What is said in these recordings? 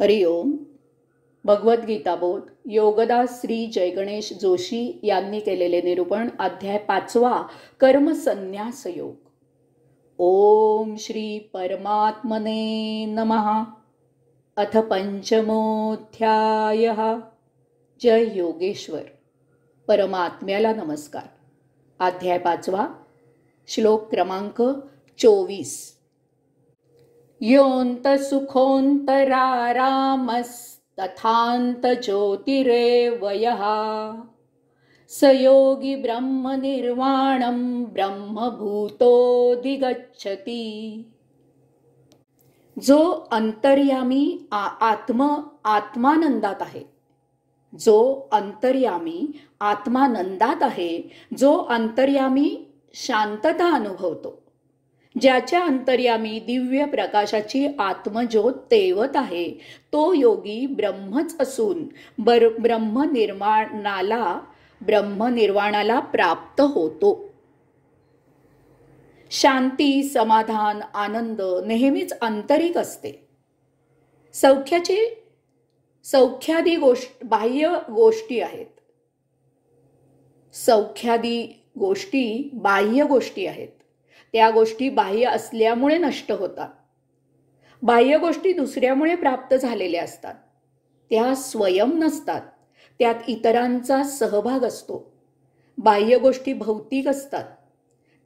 हरिओम. भगवद्गीता बोध योगदास श्री जयगणेश जोशी यांनी केलेले निरूपण. अध्याय 5. कर्मसन्न्यास योग. ओम श्री परमात्मने नमः. अथ पंचमोऽध्यायः. जय योगेश्वर. परमात्म्याला नमस्कार. अध्याय 5. श्लोक क्रमांक 24. योऽन्तसुखोऽन्तरारामस्तथान्तज्योतिरेव यः स योगी ब्रह्मनिर्वाणं ब्रह्मभूतोऽधिगच्छति. जो अंतर्यामी आत्मानंदात आहे, जो अंतर्यामी आत्मानंदात आहे, जो अंतर्यामी शांतता अनुभवतो, ज्याच्या अंतर्यामी दिव्य प्रकाशाची आत्मज्योत तेवत आहे, तो योगी ब्रह्मच असून ब्रह्मनिर्वाणाला प्राप्त होतो. शांती, समाधान, आनंद नेहमीच आंतरिक असते. सौख्यादी बाह्य गोष्टी आहेत. सौख्यादी गोष्टी बाह्य गोष्टी आहेत. त्या गोष्टी बाह्य असल्यामुळे नष्ट होतात. बाह्य गोष्टी दुसऱ्यामुळे प्राप्त झालेल्या असतात. त्या स्वयं नसतात. त्यात इतरांचा सहभाग असतो. बाह्य गोष्टी भौतिक असतात.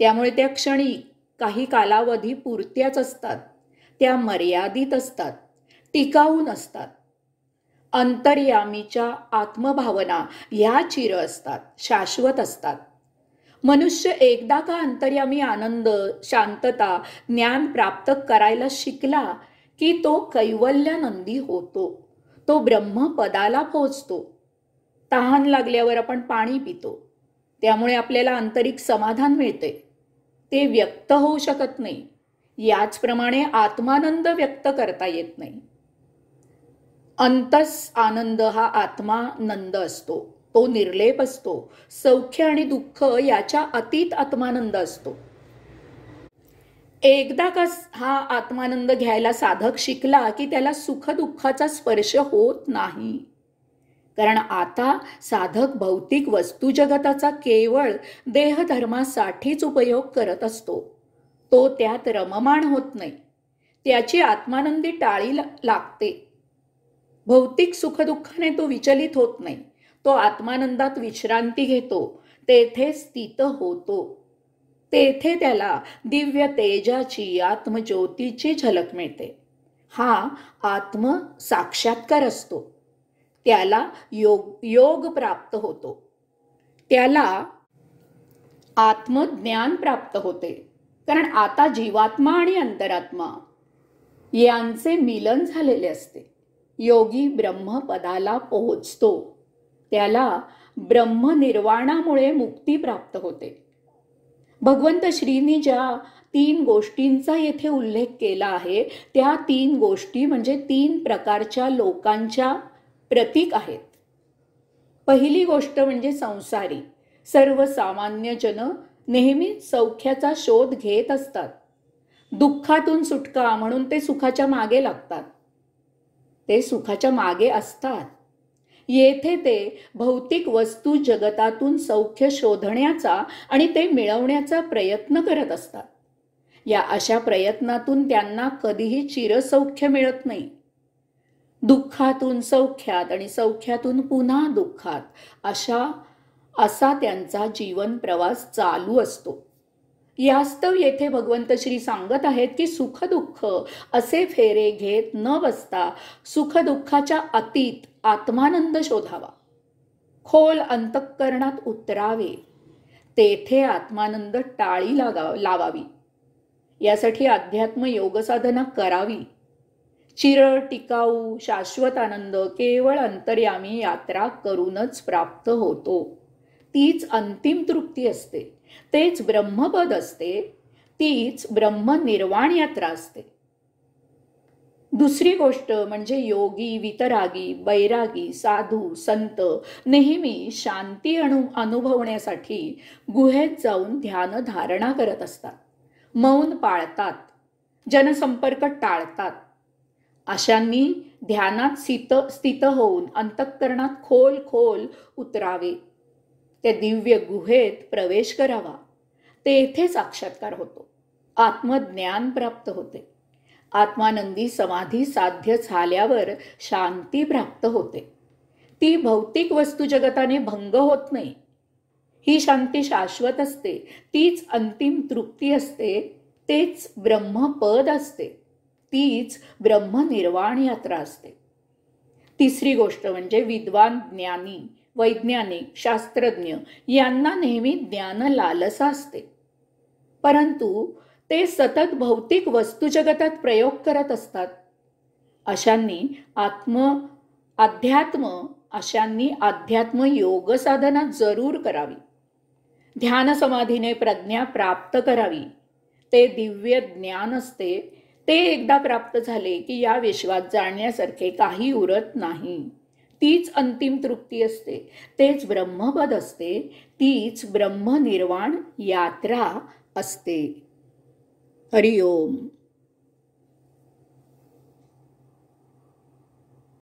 त्यामुळे त्या क्षणिक, काही कालावधी पुरत्याच असतात. त्या मर्यादित असतात, टिकाऊ नसतात. अंतर्यामीच्या आत्मभावना ह्या चिर असतात, शाश्वत असतात. मनुष्य एकदा का अंतर्यामी आनंद, शांतता, ज्ञान प्राप्त करायला शिकला की तो कैवल्यानंदी होतो. तो ब्रह्मपदाला पोहोचतो. तहान लागल्यावर आपण पाणी पितो, त्यामुळे आपल्याला आंतरिक समाधान मिळते. ते व्यक्त होऊ शकत नाही. याचप्रमाणे आत्मानंद व्यक्त करता येत नाही. अंतस आनंद हा आत्मानंद असतो. तो निर्लेप असतो. सौख्य आणि दुःख याच्या अतीत आत्मानंद असतो. एकदा का हा आत्मानंद घ्यायला साधक शिकला की त्याला सुख दुःखाचा स्पर्श होत नाही. कारण आता साधक भौतिक वस्तू जगताचा केवळ देहधर्मासाठीच उपयोग करत असतो. तो त्यात रममाण होत नाही. त्याची आत्मानंदी टाळी लागते. भौतिक सुखदुःखाने तो विचलित होत नाही. तो आत्मानंदात विश्रांती घेतो. तेथे स्थित होतो. तेथे त्याला दिव्य तेजाची, आत्मज्योतीची झलक मिळते. हा आत्मसाक्षात्कार असतो. त्याला योग प्राप्त होतो. त्याला आत्मज्ञान प्राप्त होते. कारण आता जीवात्मा आणि अंतरात्मा यांचे मिलन झालेले असते. योगी ब्रह्मपदाला पोहोचतो. त्याला ब्रह्मनिर्वाणामुळे मुक्ती प्राप्त होते. भगवंत श्रीनी ज्या 3 गोष्टींचा येथे उल्लेख केला आहे, त्या 3 गोष्टी म्हणजे 3 प्रकारच्या लोकांच्या प्रतीक आहेत. पहिली गोष्ट म्हणजे संसारी. सर्वसामान्य जन नेहमी सौख्याचा शोध घेत असतात. दुःखातून सुटका म्हणून ते सुखाच्या मागे लागतात. ते सुखाच्या मागे असतात. येथे ते भौतिक वस्तू जगतातून सौख्य शोधण्याचा आणि ते मिळवण्याचा प्रयत्न करत असतात. या अशा प्रयत्नातून त्यांना कधीही चिरसौख्य मिळत नाही. दुःखातून सौख्यात आणि सौख्यातून पुन्हा दुःखात असा त्यांचा जीवन प्रवास चालू असतो. यास्तव येथे भगवंत श्री सांगत आहेत की सुख दुःख असे फेरे घेत न बसता सुखदुःखाच्या अतीत आत्मानंद शोधावा. खोल अंतःकरणात उतरावे. तेथे आत्मानंद टाळी लावावी. यासाठी अध्यात्म योग साधना करावी. चिर टिकाऊ शाश्वत आनंद केवळ अंतर्यामी यात्रा करूनच प्राप्त होतो. तीच अंतिम तृप्ती असते. तेच ब्रह्मपद असते. तीच ब्रह्मनिर्वाण यात्रा असते. दुसरी गोष्ट म्हणजे योगी, वितरागी, बैरागी, साधू, संत नेहमी शांती अनुभवण्यासाठी गुहेत जाऊन ध्यान धारणा करत असतात. मौन पाळतात. जनसंपर्क टाळतात. अशांनी ध्यानात स्थित होऊन अंतःकरणात खोल खोल उतरावे. त्या दिव्य गुहेत प्रवेश करावा. तेथे साक्षात्कार होतो. आत्मज्ञान प्राप्त होते. आत्मानंदी समाधी साध्य झाल्यावर शांती प्राप्त होते. ती भौतिक वस्तू जगताने भंग होत नाही. ही शांती शाश्वत असते. तीच अंतिम तृप्ती असते. तेच ब्रह्मपद असते. तीच ब्रह्मनिर्वाण यात्रा असते. तिसरी गोष्ट म्हणजे विद्वान, ज्ञानी, वैज्ञानिक, शास्त्रज्ञ यांना नेहमी ज्ञान लालसा असते. परंतु ते सतत भौतिक वस्तू जगतात प्रयोग करत असतात. अशांनी अध्यात्म योग साधना जरूर करावी. ध्यान समाधीने प्रज्ञा प्राप्त करावी. ते दिव्य ज्ञान असते. ते एकदा प्राप्त झाले की या विश्वात जाणण्यासारखे काही उरत नाही. तीच अंतिम तृप्ती असते. तेच ब्रह्मपद असते. तीच ब्रह्मनिर्वाण यात्रा असते. हरिओम.